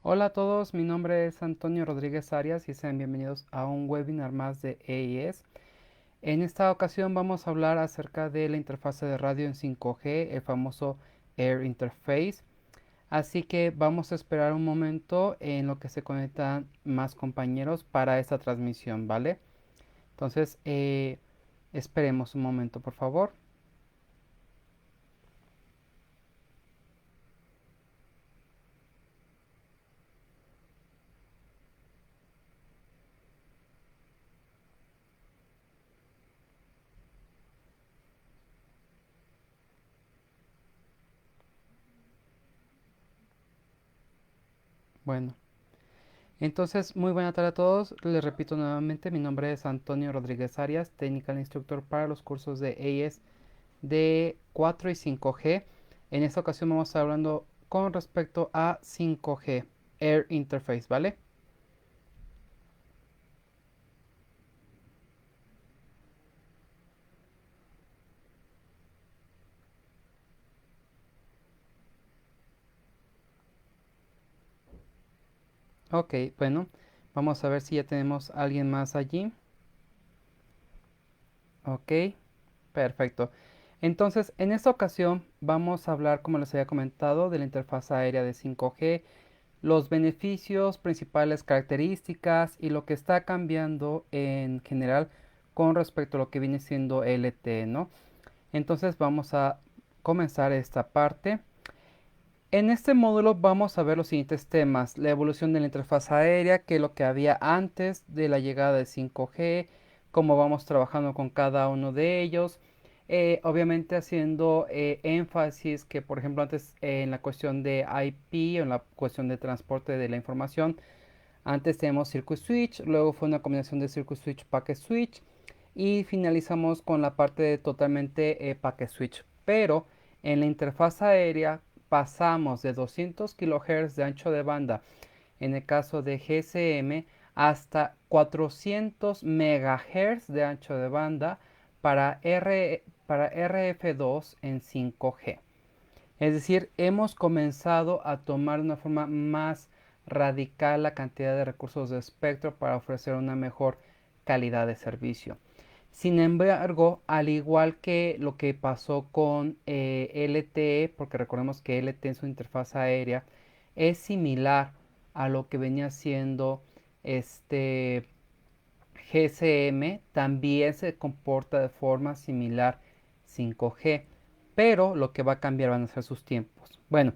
Hola a todos, mi nombre es Antonio Rodríguez Arias y sean bienvenidos a un webinar más de AES. En esta ocasión vamos a hablar acerca de la interfase de radio en 5G, el famoso Air Interface. Así que vamos a esperar un momento en lo que se conectan más compañeros para esta transmisión, ¿vale? Entonces, esperemos un momento, por favor. Bueno, entonces, muy buena tarde a todos. Les repito nuevamente, mi nombre es Antonio Rodríguez Arias, Technical Instructor para los cursos de AES de 4 y 5G. En esta ocasión vamos a estar hablando con respecto a 5G, Air Interface, ¿vale? Ok, bueno, vamos a ver si ya tenemos a alguien más allí. Ok, perfecto. Entonces, en esta ocasión vamos a hablar, como les había comentado, de la interfaz aérea de 5G, los beneficios, principales características y lo que está cambiando en general con respecto a lo que viene siendo LTE, ¿no? Entonces vamos a comenzar esta parte. En este módulo vamos a ver los siguientes temas: la evolución de la interfaz aérea, que es lo que había antes de la llegada de 5G, cómo vamos trabajando con cada uno de ellos, obviamente haciendo énfasis que, por ejemplo, antes en la cuestión de IP o en la cuestión de transporte de la información, antes tenemos Circuit Switch, luego fue una combinación de Circuit Switch, Packet Switch y finalizamos con la parte de totalmente Packet Switch. Pero en la interfaz aérea pasamos de 200 kHz de ancho de banda en el caso de GSM hasta 400 MHz de ancho de banda para RF2 en 5G. Es decir, hemos comenzado a tomar de una forma más radical la cantidad de recursos de espectro para ofrecer una mejor calidad de servicio. Sin embargo, al igual que lo que pasó con LTE, porque recordemos que LTE en su interfaz aérea es similar a lo que venía siendo este GSM, también se comporta de forma similar 5G, pero lo que va a cambiar van a ser sus tiempos. Bueno,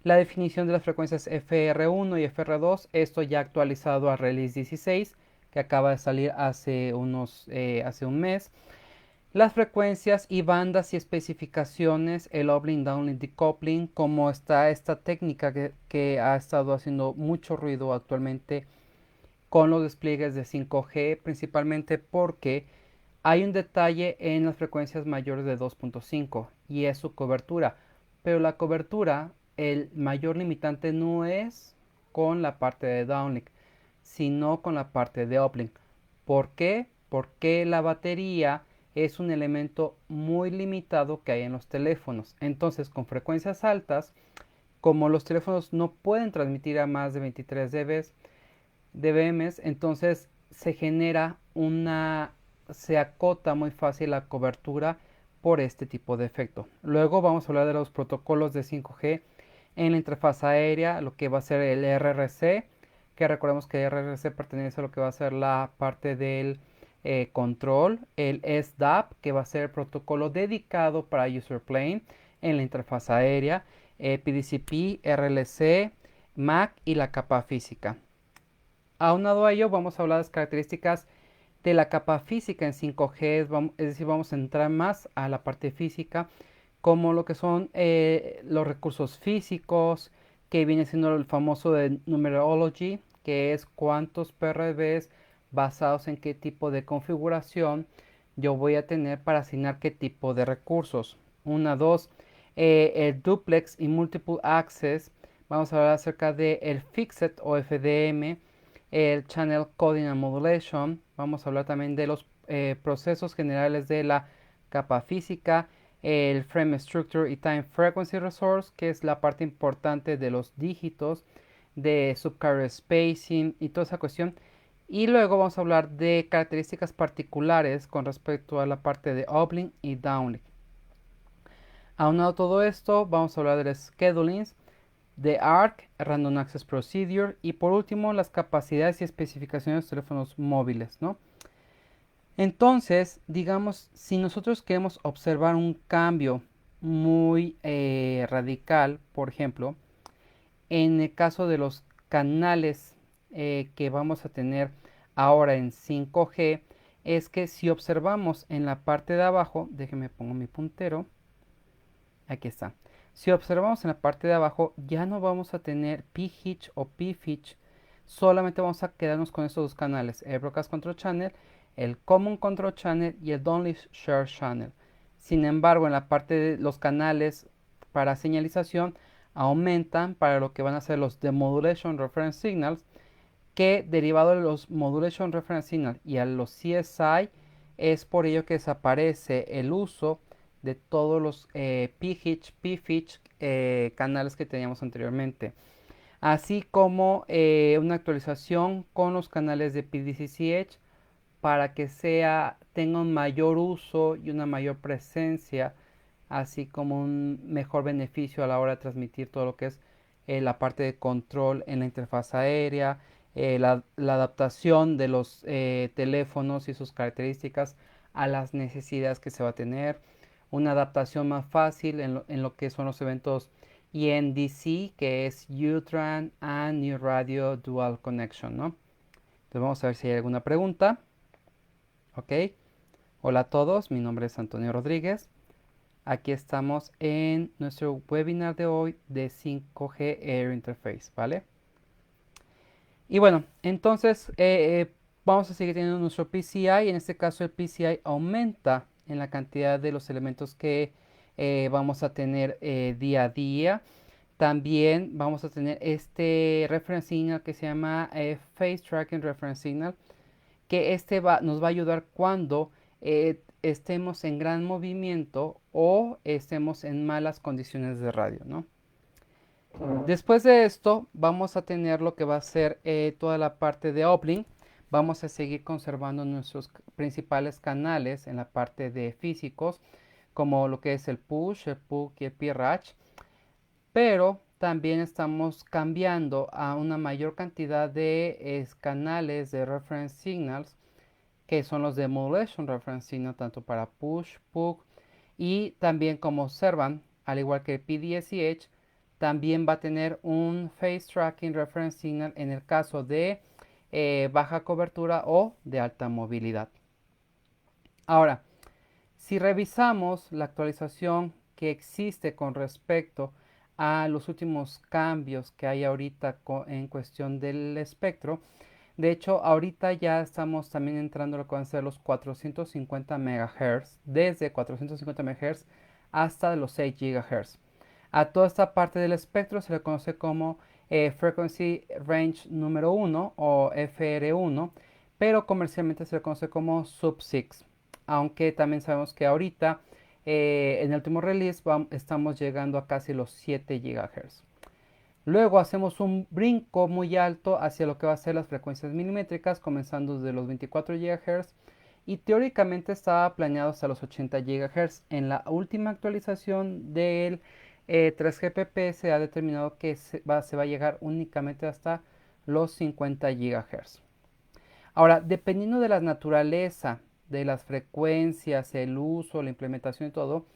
la definición de las frecuencias FR1 y FR2, esto ya actualizado a Release 16, que acaba de salir hace un mes. Las frecuencias y bandas y especificaciones, el uplink, downlink, decoupling, como está esta técnica que ha estado haciendo mucho ruido actualmente con los despliegues de 5G, principalmente porque hay un detalle en las frecuencias mayores de 2.5 y es su cobertura. Pero la cobertura, el mayor limitante no es con la parte de downlink, sino con la parte de uplink. ¿Por qué? Porque la batería es un elemento muy limitado que hay en los teléfonos. Entonces, con frecuencias altas, como los teléfonos no pueden transmitir a más de 23 dBm, entonces se acota muy fácil la cobertura por este tipo de efecto. Luego vamos a hablar de los protocolos de 5G en la interfaz aérea, lo que va a ser el RRC, que recordemos que el RRC pertenece a lo que va a ser la parte del control, el SDAP, que va a ser el protocolo dedicado para user plane en la interfaz aérea, PDCP, RLC, MAC y la capa física. Aunado a ello, vamos a hablar de las características de la capa física en 5G, es decir, vamos a entrar más a la parte física, como lo que son los recursos físicos, que viene siendo el famoso de numerology, que es cuántos PRBs basados en qué tipo de configuración yo voy a tener para asignar qué tipo de recursos. Una, dos, el duplex y multiple access. Vamos a hablar acerca de el fixed o FDM, el Channel Coding and Modulation. Vamos a hablar también de los procesos generales de la capa física, el Frame Structure y Time Frequency Resource, que es la parte importante de los dígitos de subcarrier spacing y toda esa cuestión. Y luego vamos a hablar de características particulares con respecto a la parte de uplink y downlink. Aunado a todo esto, vamos a hablar del scheduling, de ARC, Random Access Procedure, y por último las capacidades y especificaciones de teléfonos móviles, ¿no? Entonces, digamos, si nosotros queremos observar un cambio muy radical, por ejemplo, en el caso de los canales que vamos a tener ahora en 5G, es que si observamos en la parte de abajo, déjenme pongo mi puntero, aquí está. Si observamos en la parte de abajo, ya no vamos a tener P-Hitch o P-Fitch, solamente vamos a quedarnos con estos dos canales, el Broadcast Control Channel, el Common Control Channel y el Only Share Channel. Sin embargo, en la parte de los canales para señalización aumentan para lo que van a ser los Demodulation Reference Signals, que derivado de los Modulation Reference Signals y a los CSI, es por ello que desaparece el uso de todos los P-Hitch, P-Fitch canales que teníamos anteriormente, así como una actualización con los canales de PDCCH para que tenga un mayor uso y una mayor presencia, así como un mejor beneficio a la hora de transmitir todo lo que es la parte de control en la interfaz aérea, la adaptación de los teléfonos y sus características a las necesidades que se va a tener, una adaptación más fácil en lo que son los eventos ENDC, que es UTRAN and New Radio Dual Connection, ¿no? Entonces vamos a ver si hay alguna pregunta. Ok, hola a todos, mi nombre es Antonio Rodríguez. Aquí estamos en nuestro webinar de hoy de 5G Air Interface, ¿vale? Y bueno, entonces vamos a seguir teniendo nuestro PCI. En este caso el PCI aumenta en la cantidad de los elementos que vamos a tener día a día. También vamos a tener este reference signal que se llama Phase Tracking Reference Signal, que nos va a ayudar cuando estemos en gran movimiento o estemos en malas condiciones de radio, ¿no? Después de esto vamos a tener lo que va a ser toda la parte de uplink. Vamos a seguir conservando nuestros principales canales en la parte de físicos, como lo que es el push, el puck y el PRACH, pero también estamos cambiando a una mayor cantidad de canales de reference signals, que son los de Modulation Reference Signal, tanto para push, puck, y también como observan, al igual que PDSCH, también va a tener un Phase Tracking Reference Signal en el caso de baja cobertura o de alta movilidad. Ahora, si revisamos la actualización que existe con respecto a los últimos cambios que hay ahorita en cuestión del espectro, de hecho ahorita ya estamos también entrando a lo que van a ser los 450 MHz, desde 450 MHz hasta los 6 GHz. A toda esta parte del espectro se le conoce como Frequency Range número 1 o FR1, pero comercialmente se le conoce como Sub-6, aunque también sabemos que ahorita en el último release estamos llegando a casi los 7 GHz. Luego hacemos un brinco muy alto hacia lo que va a ser las frecuencias milimétricas, comenzando desde los 24 GHz y teóricamente estaba planeado hasta los 80 GHz. En la última actualización del 3GPP se ha determinado que se va a llegar únicamente hasta los 50 GHz. Ahora, dependiendo de la naturaleza de las frecuencias, el uso, la implementación y todo,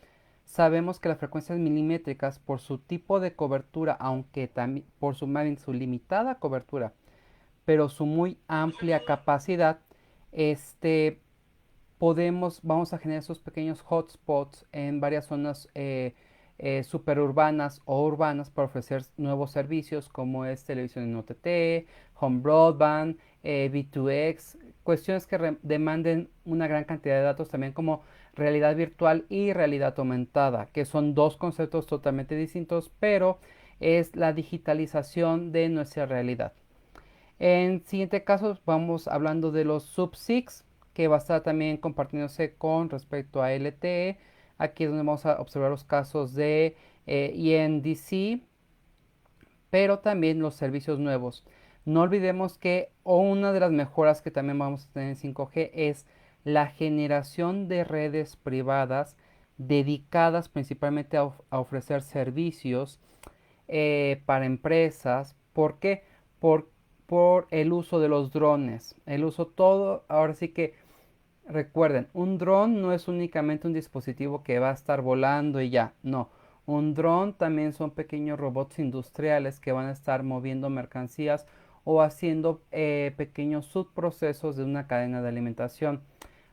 sabemos que las frecuencias milimétricas, por su tipo de cobertura, aunque también por su limitada cobertura, pero su muy amplia capacidad, vamos a generar esos pequeños hotspots en varias zonas superurbanas o urbanas para ofrecer nuevos servicios como es televisión en OTT, home broadband, V2X, cuestiones que demanden una gran cantidad de datos, también como realidad virtual y realidad aumentada, que son dos conceptos totalmente distintos, pero es la digitalización de nuestra realidad. En siguiente caso vamos hablando de los sub-6, que va a estar también compartiéndose con respecto a LTE. Aquí es donde vamos a observar los casos de ENDC, pero también los servicios nuevos. No olvidemos que una de las mejoras que también vamos a tener en 5G es la generación de redes privadas dedicadas principalmente a ofrecer servicios para empresas. ¿Por qué? Por, por el uso de los drones. El uso todo, ahora sí que recuerden, un dron no es únicamente un dispositivo que va a estar volando y ya, no. Un dron también son pequeños robots industriales que van a estar moviendo mercancías o haciendo pequeños subprocesos de una cadena de alimentación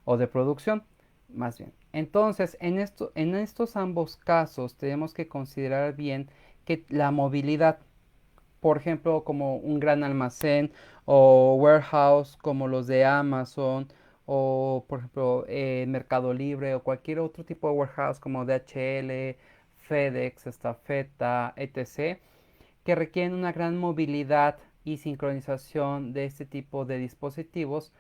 o de producción, más bien. Entonces, en estos ambos casos tenemos que considerar bien que la movilidad, por ejemplo, como un gran almacén o warehouse como los de Amazon o, por ejemplo, Mercado Libre o cualquier otro tipo de warehouse como DHL, FedEx, Estafeta, etc., que requieren una gran movilidad y sincronización de este tipo de dispositivos,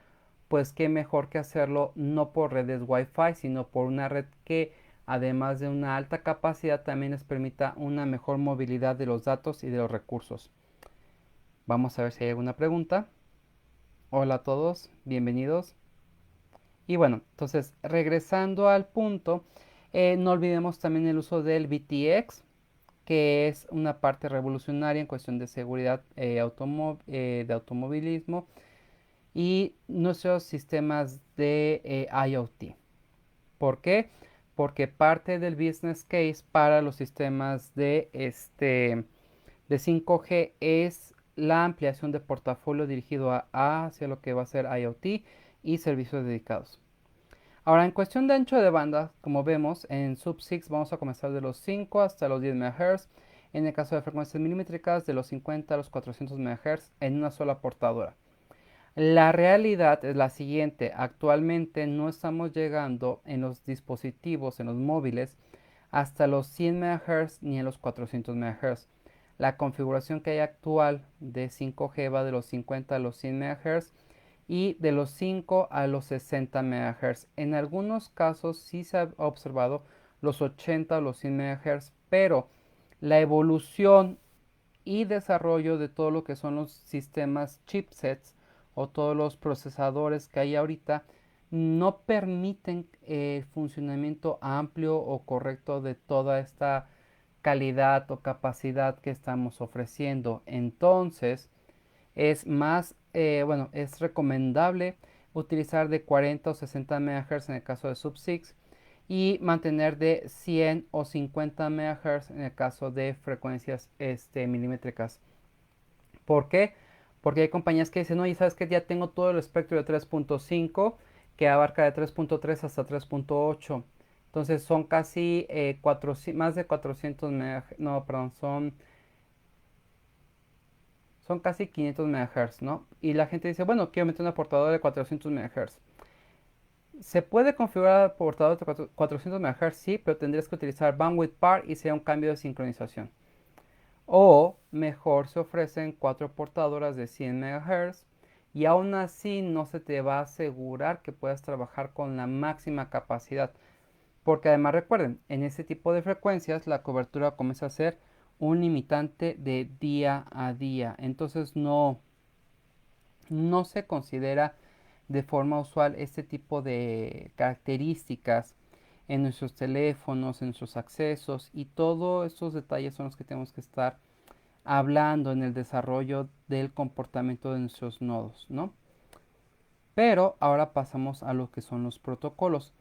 pues qué mejor que hacerlo no por redes Wi-Fi, sino por una red que además de una alta capacidad también les permita una mejor movilidad de los datos y de los recursos. Vamos a ver si hay alguna pregunta. Hola a todos, bienvenidos. Y bueno, entonces regresando al punto, no olvidemos también el uso del VTX, que es una parte revolucionaria en cuestión de seguridad de automovilismo y nuestros sistemas de IoT. ¿Por qué? Porque parte del business case para los sistemas de 5G es la ampliación de portafolio dirigido hacia lo que va a ser IoT y servicios dedicados. Ahora, en cuestión de ancho de banda, como vemos, en Sub-6 vamos a comenzar de los 5 hasta los 10 MHz. En el caso de frecuencias milimétricas, de los 50 a los 400 MHz en una sola portadora. La realidad es la siguiente, actualmente no estamos llegando en los dispositivos, en los móviles, hasta los 100 MHz ni en los 400 MHz. La configuración que hay actual de 5G va de los 50 a los 100 MHz y de los 5 a los 60 MHz. En algunos casos sí se ha observado los 80 o los 100 MHz, pero la evolución y desarrollo de todo lo que son los sistemas chipsets o todos los procesadores que hay ahorita no permiten el funcionamiento amplio o correcto de toda esta calidad o capacidad que estamos ofreciendo. Entonces, es más, bueno, es recomendable utilizar de 40 o 60 MHz en el caso de Sub-6 y mantener de 100 o 50 MHz en el caso de frecuencias milimétricas. ¿Por qué? Porque hay compañías que dicen, oye, ¿sabes qué? Ya tengo todo el espectro de 3.5 que abarca de 3.3 hasta 3.8. Entonces son casi más de 400 MHz, no, perdón, son casi 500 MHz, ¿no? Y la gente dice, bueno, quiero meter una portadora de 400 MHz. Se puede configurar portador de 400 MHz, sí, pero tendrías que utilizar bandwidth par y sea un cambio de sincronización. O mejor se ofrecen 4 portadoras de 100 MHz y aún así no se te va a asegurar que puedas trabajar con la máxima capacidad. Porque además recuerden, en este tipo de frecuencias la cobertura comienza a ser un limitante de día a día. Entonces no se considera de forma usual este tipo de características en nuestros teléfonos, en nuestros accesos y todos estos detalles son los que tenemos que estar hablando en el desarrollo del comportamiento de nuestros nodos, ¿no? Pero ahora pasamos a lo que son los protocolos.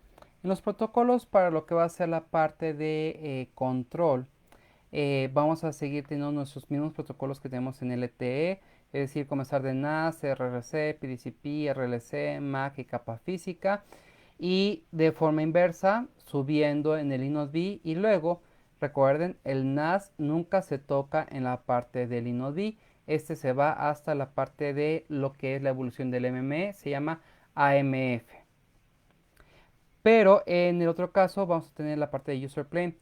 En los protocolos para lo que va a ser la parte de control, vamos a seguir teniendo nuestros mismos protocolos que tenemos en LTE, es decir, comenzar de NAS, RRC, PDCP, RLC, MAC y capa física, y de forma inversa, subiendo en el InnoD y luego, recuerden, el NAS nunca se toca en la parte del InnoD, este se va hasta la parte de lo que es la evolución del MME, se llama AMF. Pero en el otro caso vamos a tener la parte de User Plane.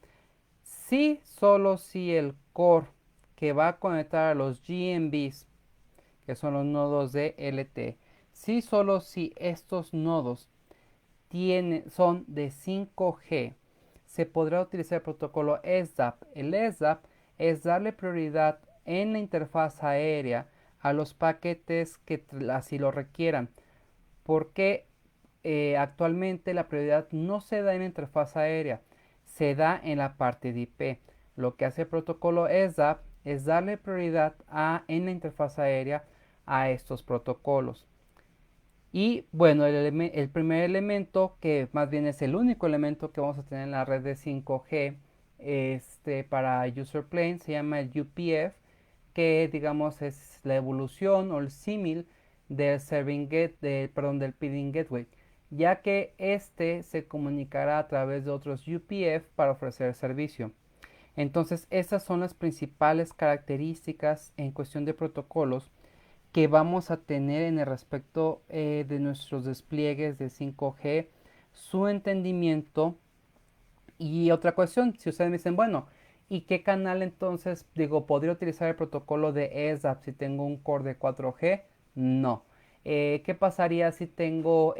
Si solo si el core que va a conectar a los GNBs, que son los nodos de LTE, si solo si estos nodos son de 5G, se podrá utilizar el protocolo SDAP. El SDAP es darle prioridad en la interfaz aérea a los paquetes que así lo requieran, porque actualmente la prioridad no se da en la interfaz aérea, se da en la parte de IP. Lo que hace el protocolo ESAP es darle prioridad en la interfaz aérea a estos protocolos. Y bueno, el primer elemento, que más bien es el único elemento que vamos a tener en la red de 5G para user plane, se llama el UPF, que digamos es la evolución o el símil del del peering gateway, ya que este se comunicará a través de otros UPF para ofrecer servicio. Entonces, estas son las principales características en cuestión de protocolos que vamos a tener en el respecto de nuestros despliegues de 5G, su entendimiento. Y otra cuestión, si ustedes me dicen, bueno, ¿y qué canal entonces, digo, podría utilizar el protocolo de ESAP si tengo un core de 4G? No. ¿Qué pasaría si tengo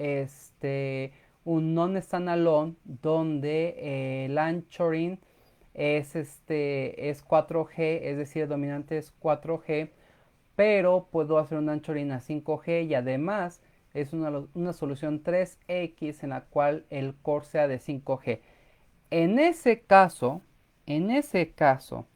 un non-standalone donde el anchoring es 4G, es decir, el dominante es 4G, pero puedo hacer un anchoring a 5G y además es una solución 3X en la cual el core sea de 5G? En ese caso, en ese caso,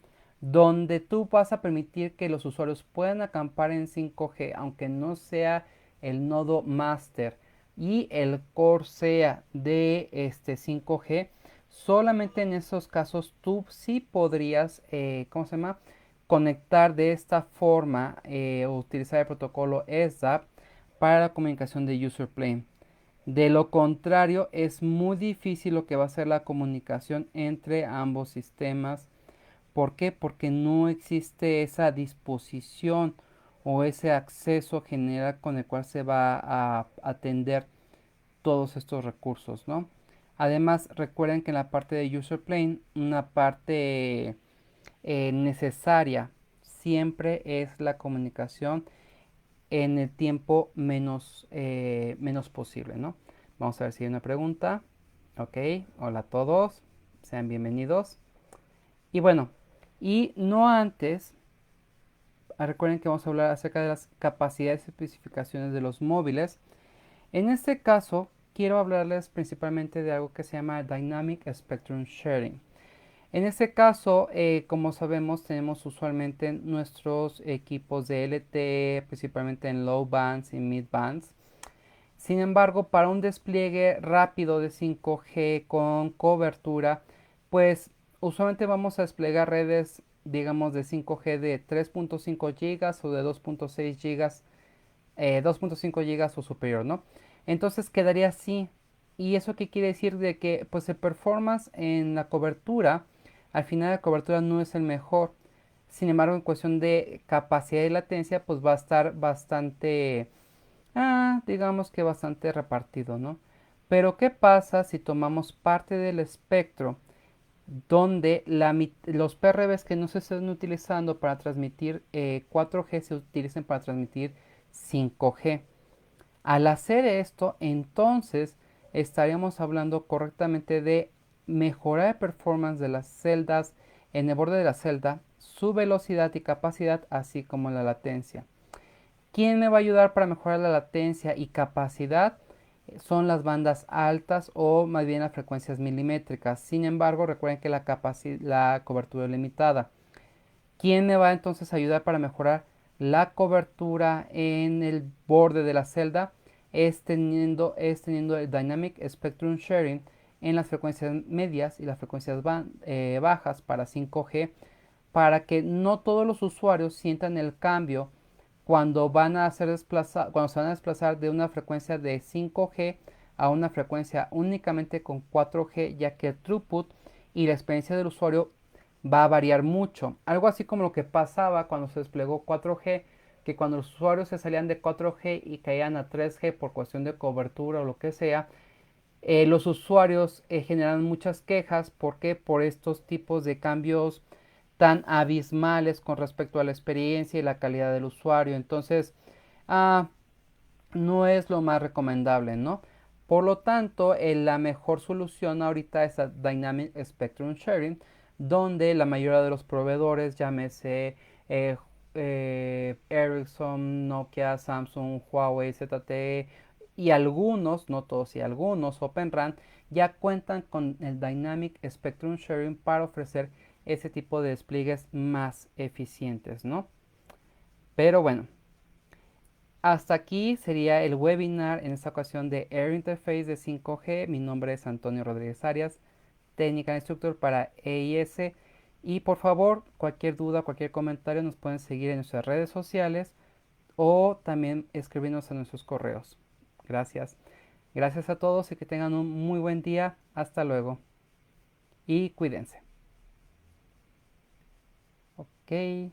donde tú vas a permitir que los usuarios puedan acampar en 5G, aunque no sea el nodo master y el core sea de 5G, solamente en esos casos tú sí podrías, ¿cómo se llama? Conectar de esta forma o utilizar el protocolo ESAP para la comunicación de user plane. De lo contrario, es muy difícil lo que va a ser la comunicación entre ambos sistemas. ¿Por qué? Porque no existe esa disposición o ese acceso general con el cual se va a atender todos estos recursos, ¿no? Además, recuerden que en la parte de user plane, una parte necesaria siempre es la comunicación en el tiempo menos posible, ¿no? Vamos a ver si hay una pregunta. Ok, hola a todos, sean bienvenidos. Y bueno, y no antes, recuerden que vamos a hablar acerca de las capacidades y especificaciones de los móviles. En este caso, quiero hablarles principalmente de algo que se llama Dynamic Spectrum Sharing. En este caso, como sabemos, tenemos usualmente nuestros equipos de LTE, principalmente en low bands y mid bands. Sin embargo, para un despliegue rápido de 5G con cobertura, pues usualmente vamos a desplegar redes, digamos, de 5G de 3.5 GB o de 2.6 GB, 2.5 GB o superior, ¿no? Entonces quedaría así. ¿Y eso qué quiere decir? De que pues el performance en la cobertura, al final la cobertura no es el mejor. Sin embargo, en cuestión de capacidad y latencia, pues va a estar bastante digamos que bastante repartido, ¿no? Pero ¿qué pasa si tomamos parte del espectro donde los PRBs que no se están utilizando para transmitir 4G se utilicen para transmitir 5G? Al hacer esto, entonces estaríamos hablando correctamente de mejorar el performance de las celdas en el borde de la celda, su velocidad y capacidad, así como la latencia. ¿Quién me va a ayudar para mejorar la latencia y capacidad? Son las bandas altas o más bien las frecuencias milimétricas. Sin embargo, recuerden que la cobertura es limitada. ¿Quién me va entonces a ayudar para mejorar la cobertura en el borde de la celda? Es teniendo el Dynamic Spectrum Sharing en las frecuencias medias y las frecuencias bajas para 5G, para que no todos los usuarios sientan el cambio cuando se van a desplazar de una frecuencia de 5G a una frecuencia únicamente con 4G, ya que el throughput y la experiencia del usuario va a variar mucho. Algo así como lo que pasaba cuando se desplegó 4G, que cuando los usuarios se salían de 4G y caían a 3G por cuestión de cobertura o lo que sea, los usuarios generan muchas quejas porque por estos tipos de cambios tan abismales con respecto a la experiencia y la calidad del usuario. Entonces, ah, no es lo más recomendable, ¿no? Por lo tanto, la mejor solución ahorita es Dynamic Spectrum Sharing, donde la mayoría de los proveedores, llámese eh, Ericsson, Nokia, Samsung, Huawei, ZTE y algunos, no todos y algunos, Open RAN ya cuentan con el Dynamic Spectrum Sharing para ofrecer ese tipo de despliegues más eficientes, ¿no? Pero bueno, hasta aquí sería el webinar en esta ocasión de Air Interface de 5G. Mi nombre es Antonio Rodríguez Arias, Technical Instructor para EIS. Y por favor, cualquier duda, cualquier comentario nos pueden seguir en nuestras redes sociales o también escribirnos a nuestros correos. Gracias. Gracias a todos y que tengan un muy buen día. Hasta luego. Y cuídense. Ok.